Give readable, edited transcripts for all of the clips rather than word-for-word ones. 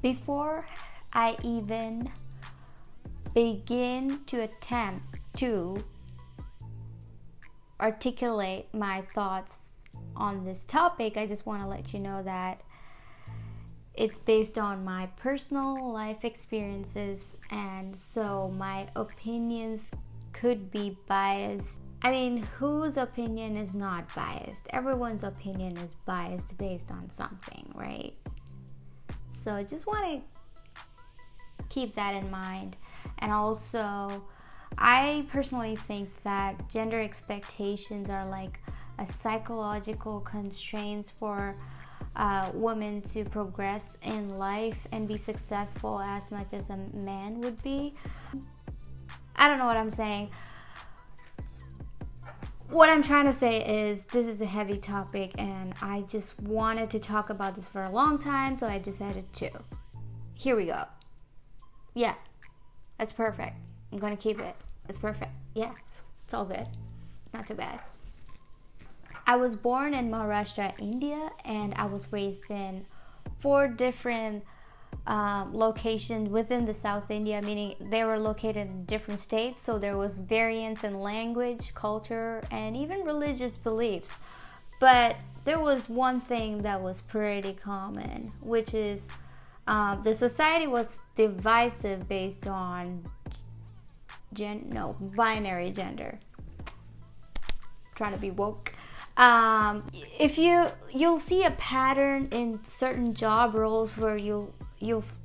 Before I even begin to attempt to articulate my thoughts on this topic, I just want to let you know that it's based on my personal life experiences, and so my opinions could be biased. I mean, whose opinion is not biased? Everyone's opinion is biased based on something, right? So I just want to keep that in mind. And also, I personally think that gender expectations are like a psychological constraints for women to progress in life and be successful as much as a man would be. I don't know what I'm saying. What I'm trying to say is this is a heavy topic and I just wanted to talk about this for a long time, so I decided to. Here we go. Yeah, that's perfect. I'm gonna keep it. It's perfect. Yeah, it's all good. Not too bad. I was born in Maharashtra, India, and I was raised in 4 different locations within the South India, meaning they were located in different states, so there was variance in language, culture, and even religious beliefs. But there was one thing that was pretty common, which is the society was divisive based on binary gender. Trying to be woke. If you'll see a pattern in certain job roles where you'll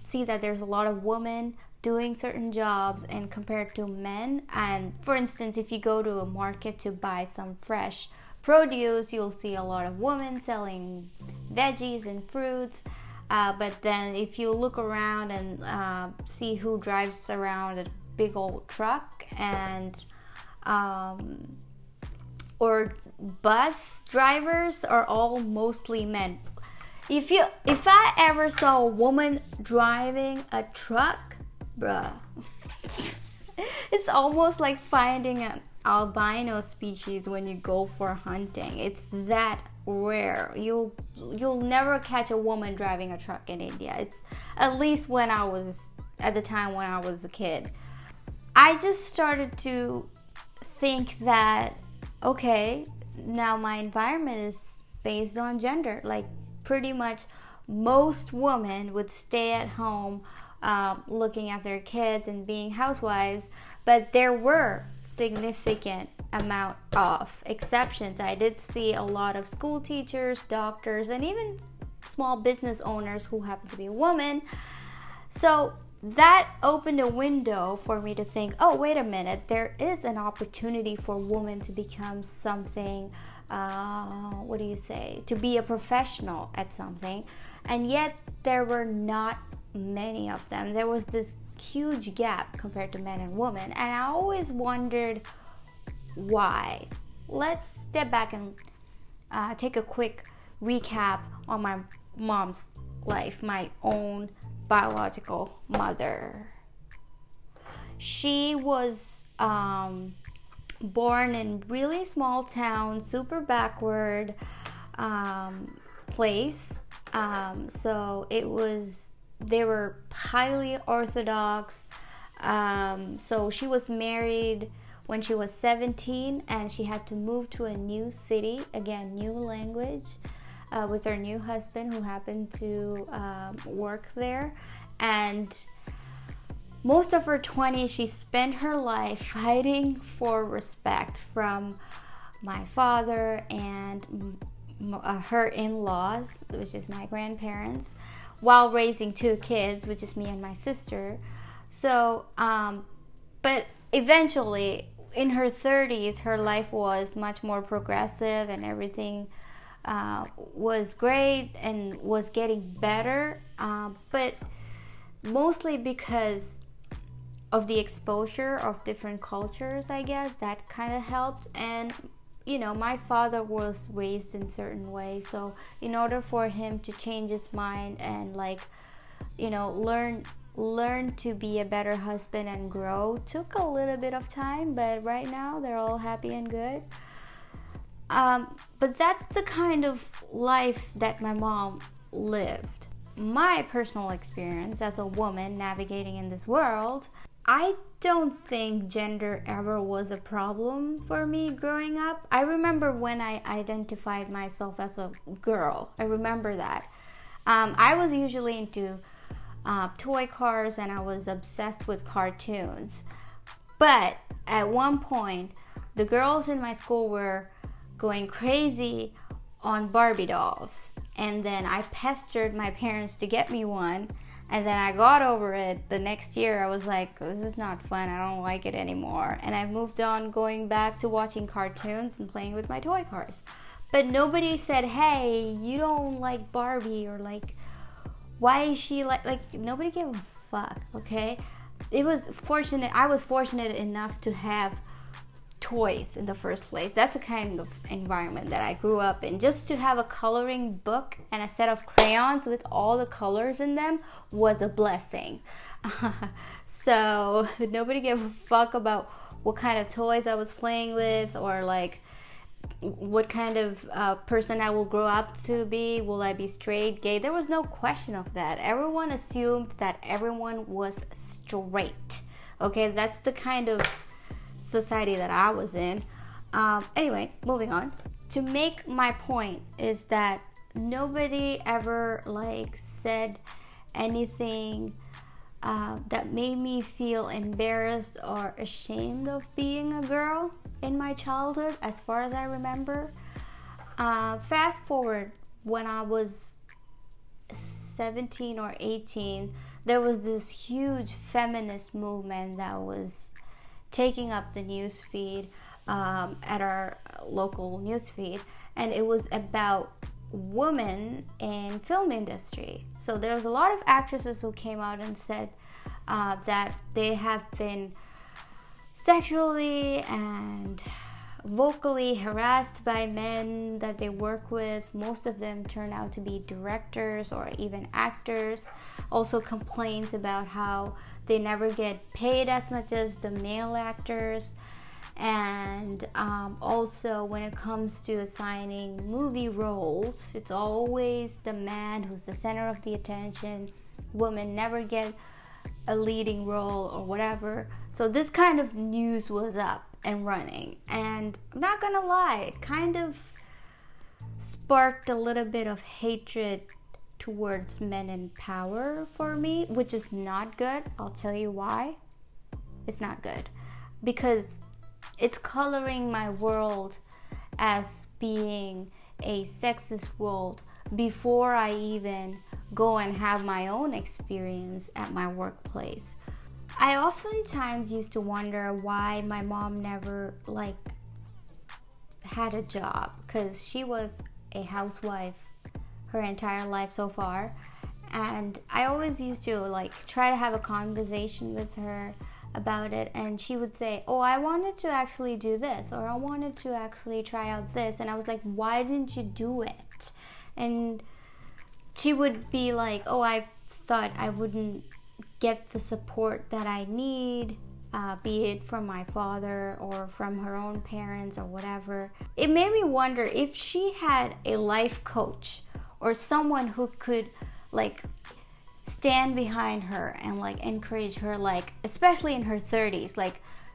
see that there's a lot of women doing certain jobs and compared to men. And for instance, if you go to a market to buy some fresh produce, you'll see a lot of women selling veggies and fruits. But then if you look around and see who drives around a big old truck and or bus drivers are all mostly men. If I ever saw a woman driving a truck, bruh, it's almost like finding an albino species when you go for hunting. It's that rare. You'll never catch a woman driving a truck in India. It's at least at the time when I was a kid. I just started to think that, okay, now my environment is based on gender. Like pretty much most women would stay at home looking after their kids and being housewives, but there were significant amount of exceptions. I did see a lot of school teachers, doctors, and even small business owners who happened to be women. So that opened a window for me to think, oh, wait a minute, there is an opportunity for women to become something, to be a professional at something. And yet there were not many of them. There was this huge gap compared to men and women. And I always wondered why. Let's step back and take a quick recap on my mom's life, my own biological mother. She was born in really small town, super backward place. So they were highly orthodox. So she was married when she was 17 and she had to move to a new city, again, new language, with her new husband who happened to work there. And most of her 20s, she spent her life fighting for respect from my father and her in-laws, which is my grandparents, while raising 2 kids, which is me and my sister. So, but eventually, in her 30s, her life was much more progressive and everything was great and was getting better, but mostly because of the exposure of different cultures, I guess, that kind of helped. And my father was raised in certain ways, so in order for him to change his mind and learn to be a better husband and grow took a little bit of time, but right now they're all happy and good. But that's the kind of life that my mom lived. my personal experience as a woman navigating in this world, I don't think gender ever was a problem for me growing up. I remember when I identified myself as a girl. I remember that. I was usually into toy cars, and I was obsessed with cartoons. But at one point, the girls in my school were going crazy on Barbie dolls. And then I pestered my parents to get me one. And then I got over it. The next year I was like, this is not fun. I don't like it anymore. And I moved on, going back to watching cartoons and playing with my toy cars. But nobody said, hey, you don't like Barbie, or like, why is she like nobody gave a fuck, okay? I was fortunate enough to have toys in the first place. That's the kind of environment that I grew up in. Just to have a coloring book and a set of crayons with all the colors in them was a blessing. So nobody gave a fuck about what kind of toys I was playing with, or like what kind of person I will grow up to be. Will I be straight, gay? There was no question of that. Everyone assumed that everyone was straight. Okay, that's the kind of society that I was in. Anyway, moving on. To make my point is that nobody ever like said anything that made me feel embarrassed or ashamed of being a girl in my childhood, as far as I remember. Fast forward, when I was 17 or 18, there was this huge feminist movement that was taking up the news feed at our local news feed, and it was about women in film industry. So there was a lot of actresses who came out and said that they have been sexually and vocally harassed by men that they work with. Most of them turn out to be directors or even actors. Also complaints about how they never get paid as much as the male actors. And also when it comes to assigning movie roles, it's always the man who's the center of the attention. Women never get a leading role or whatever. So this kind of news was up and running, and I'm not gonna lie, it kind of sparked a little bit of hatred towards men in power for me, which is not good. I'll tell you why. It's not good because it's coloring my world as being a sexist world before I even go and have my own experience at my workplace. I oftentimes used to wonder why my mom never had a job, because she was a housewife her entire life so far, and I always used to try to have a conversation with her about it, and she would say, oh, I wanted to actually do this, or I wanted to actually try out this, and I was like, why didn't you do it? And she would be like, oh, I thought I wouldn't get the support that I need, be it from my father or from her own parents or whatever. It made me wonder if she had a life coach or someone who could stand behind her and encourage her, especially in her 30s,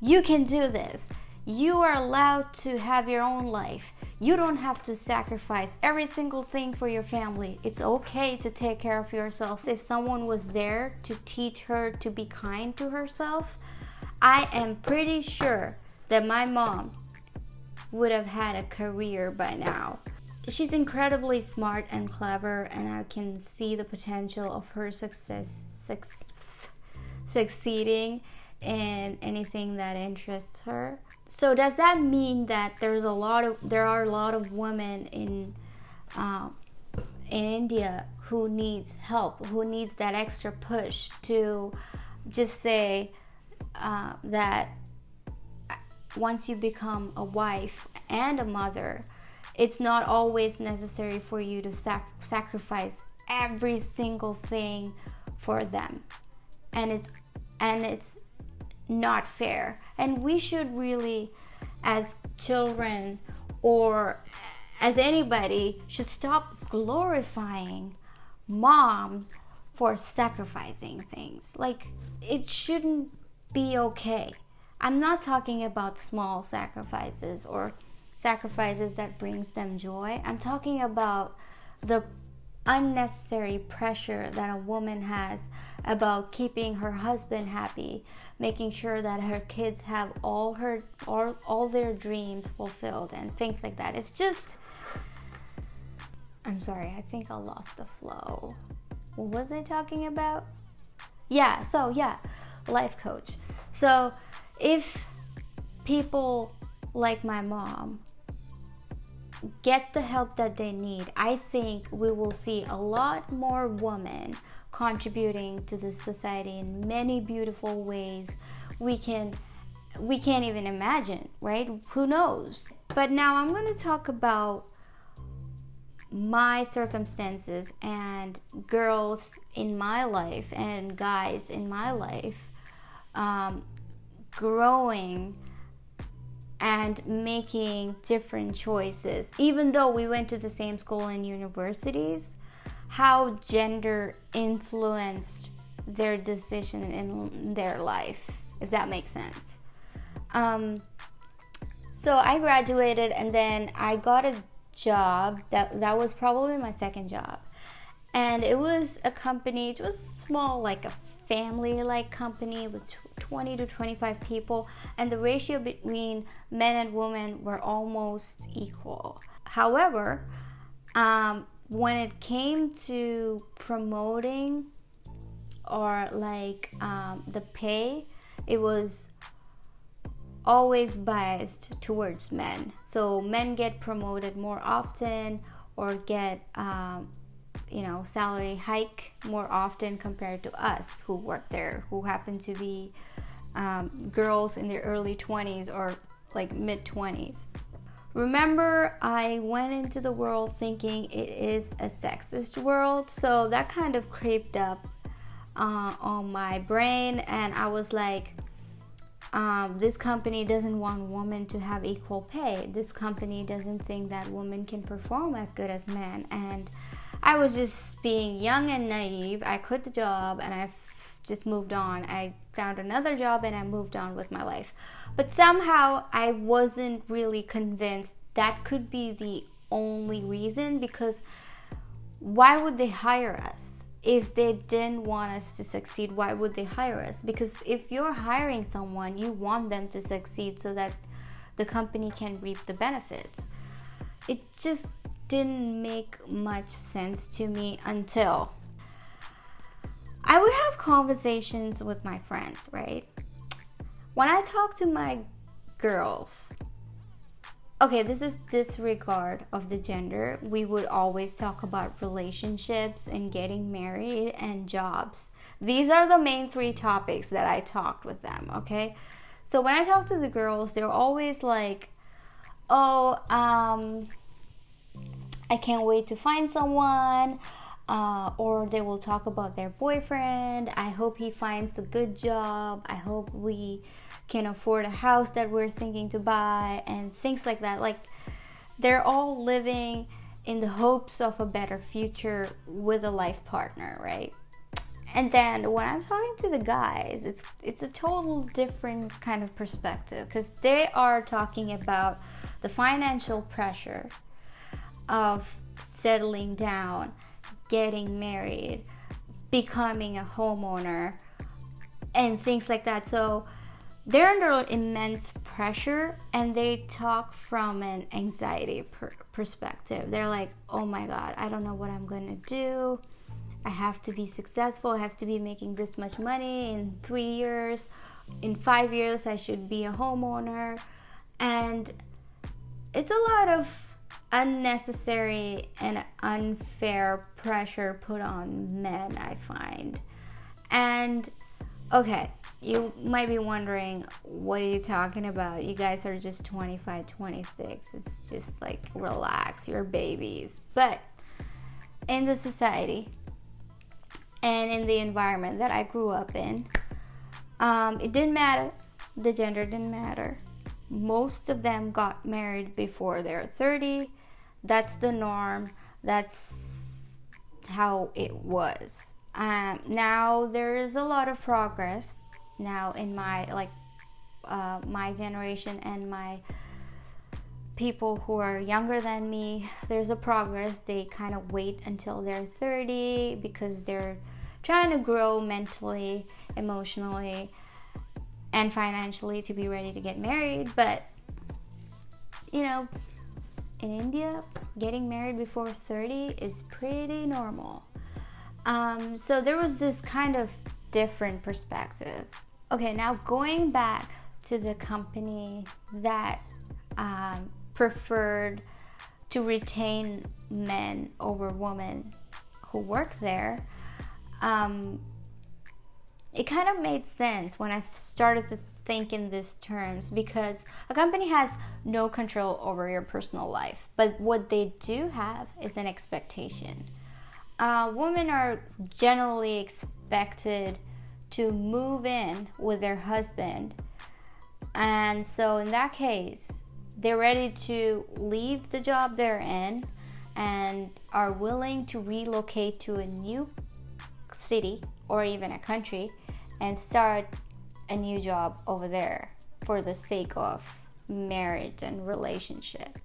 you can do this. You are allowed to have your own life. You don't have to sacrifice every single thing for your family. It's okay to take care of yourself. If someone was there to teach her to be kind to herself, I am pretty sure that my mom would have had a career by now. She's incredibly smart and clever, and I can see the potential of her succeeding in anything that interests her. So does that mean that there are a lot of women in India who needs help, who needs that extra push to just say that once you become a wife and a mother, it's not always necessary for you to sacrifice every single thing for them, and it's not fair. And we should really, as children or as anybody, should stop glorifying moms for sacrificing things. Like, it shouldn't be okay. I'm not talking about small sacrifices or sacrifices that brings them joy. I'm talking about the unnecessary pressure that a woman has about keeping her husband happy, making sure that her kids have all their dreams fulfilled and things like that. It's just, I'm sorry, I think I lost the flow. What was I talking about? Yeah, life coach. So if people like my mom get the help that they need, I think we will see a lot more women contributing to the society in many beautiful ways we can't even imagine, right? Who knows? But now I'm going to talk about my circumstances and girls in my life and guys in my life growing and making different choices, even though we went to the same school and universities, how gender influenced their decision in their life, if that makes sense. So I graduated and then I got a job that was probably my second job, and it was a company. It was small, like a family-like company with 20 to 25 people, and the ratio between men and women were almost equal. However, when it came to promoting or the pay, it was always biased towards men. So men get promoted more often or get salary hike more often compared to us who work there, who happen to be girls in their early 20s or like mid 20s. Remember, I went into the world thinking it is a sexist world, so that kind of creeped up on my brain, and I was like, this company doesn't want women to have equal pay. This company doesn't think that women can perform as good as men. And I was just being young and naive. I quit the job and I just moved on. I found another job and I moved on with my life. But somehow I wasn't really convinced that could be the only reason, because why would they hire us? If they didn't want us to succeed, why would they hire us? Because if you're hiring someone, you want them to succeed so that the company can reap the benefits. It just didn't make much sense to me until I would have conversations with my friends, right? When I talk to my girls, okay, this is disregard of the gender. We would always talk about relationships and getting married and jobs. These are the main three topics that I talked with them, okay? So when I talk to the girls, they're always like, oh, I can't wait to find someone. Or they will talk about their boyfriend. I hope he finds a good job. I hope we can afford a house that we're thinking to buy, and things like that. Like, they're all living in the hopes of a better future with a life partner, right? And then when I'm talking to the guys, it's a total different kind of perspective, because they are talking about the financial pressure of settling down, getting married, becoming a homeowner, and things like that. So they're under immense pressure, and they talk from an anxiety perspective. They're like, oh my God, I don't know what I'm going to do. I have to be successful. I have to be making this much money in 3 years. In 5 years, I should be a homeowner. And it's a lot of unnecessary and unfair pressure put on men, I find. And okay, you might be wondering, what are you talking about? You guys are just 25, 26. It's just like, relax, you're babies. But in the society and in the environment that I grew up in, it didn't matter. The gender didn't matter. Most of them got married before they're 30. That's the norm. That's how it was. Now there is a lot of progress now in my my generation and my people who are younger than me. There's a progress. They kind of wait until they're 30 because they're trying to grow mentally, emotionally, and financially to be ready to get married. But you know, in India, getting married before 30 is pretty normal. So there was this kind of different perspective. Okay, now going back to the company that preferred to retain men over women who work there, it kind of made sense when I started to think in these terms, because a company has no control over your personal life, but what they do have is an expectation. Women are generally expected to move in with their husband, and so in that case they're ready to leave the job they're in and are willing to relocate to a new city or even a country and start a new job over there for the sake of marriage and relationship.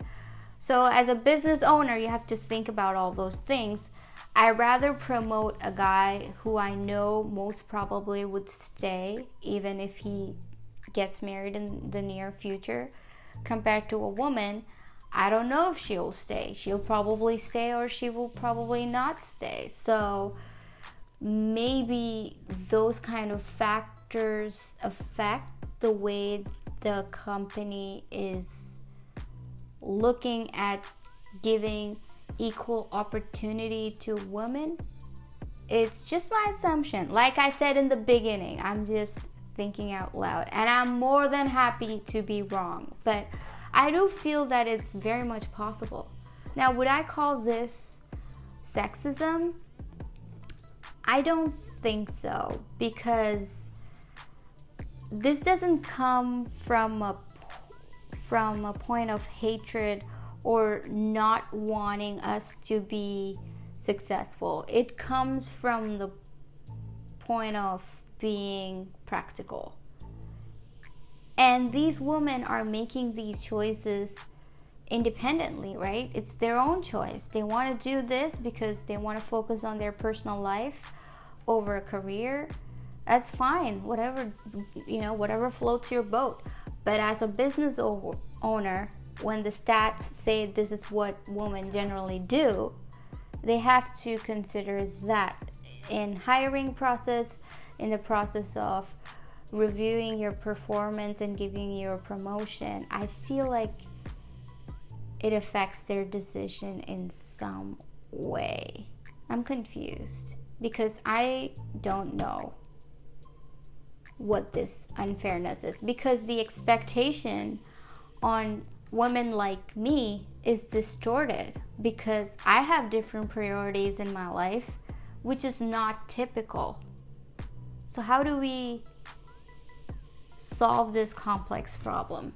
So as a business owner, you have to think about all those things. I rather promote a guy who I know most probably would stay even if he gets married in the near future, compared to a woman. I don't know if she'll stay. She'll probably stay or she will probably not stay. So maybe those kind of factors affect the way the company is looking at giving equal opportunity to women. It's just my assumption. Like I said in the beginning, I'm just thinking out loud, and I'm more than happy to be wrong, but I do feel that it's very much possible. Now, would I call this sexism? I don't think so, because this doesn't come from a point of hatred or not wanting us to be successful. It comes from the point of being practical. And these women are making these choices independently, right? It's their own choice. They want to do this because they want to focus on their personal life over a career. That's fine. Whatever floats your boat. But as a business owner, when the stats say this is what women generally do, they have to consider that in hiring process, in the process of reviewing your performance and giving you a promotion. I feel like it affects their decision in some way. I'm confused because I don't know what this unfairness is, because the expectation on women like me is distorted because I have different priorities in my life, which is not typical. So how do we solve this complex problem?